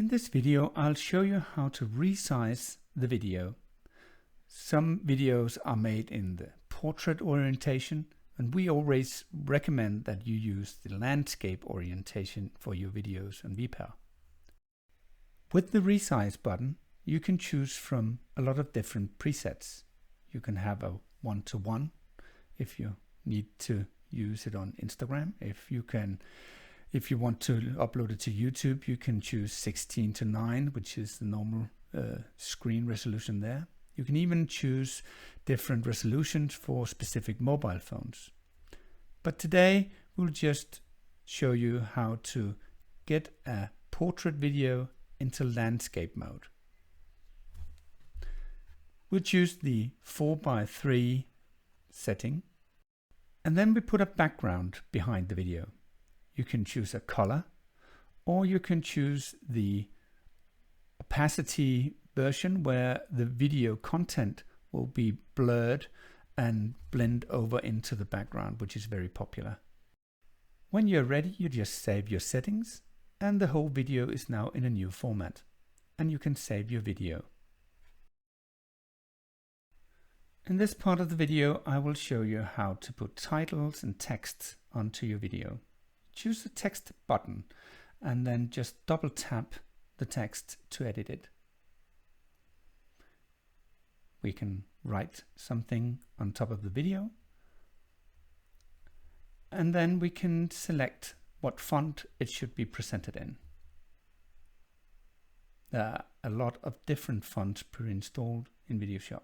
this video, I'll show you how to resize the video. Some videos are made in the portrait orientation, and we always recommend that you use the landscape orientation for your videos on VPAR. With the Resize button, you can choose from a lot of different presets. You can have a 1:1 if you need to use it on Instagram. If you want to upload it to YouTube, you can choose 16:9, which is the normal screen resolution there. You can even choose different resolutions for specific mobile phones. But today we'll just show you how to get a portrait video into landscape mode. We'll choose the 4:3 setting, and then we put a background behind the video. You can choose a color, or you can choose the opacity version where the video content will be blurred and blend over into the background, which is very popular. When you're ready, you just save your settings, and the whole video is now in a new format, and you can save your video. In this part of the video, I will show you how to put titles and text onto your video. Choose the text button and then just double tap the text to edit it. We can write something on top of the video, and then we can select what font it should be presented in. There are a lot of different fonts pre-installed in VideoShop.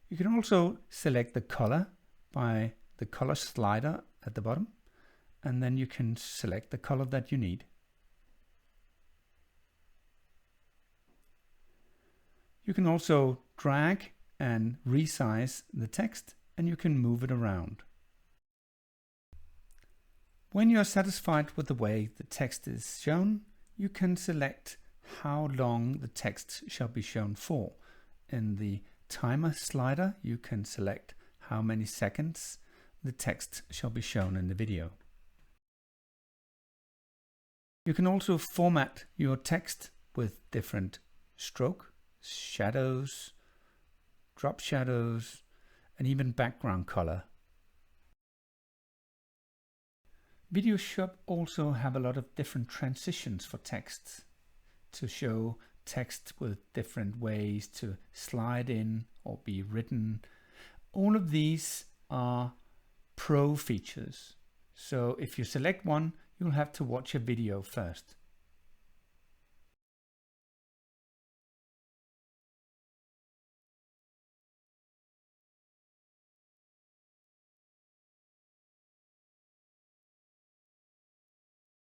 You can also select the color by the color slider at the bottom, and then you can select the color that you need. You can also drag and resize the text, and you can move it around. When you are satisfied with the way the text is shown, you can select how long the text shall be shown for. In the timer slider, you can select how many seconds the text shall be shown in the video. You can also format your text with different stroke, shadows, drop shadows, and even background color. VideoShop also have a lot of different transitions for texts to show text with different ways to slide in or be written. All of these are pro features. So if you select one, you'll have to watch a video first.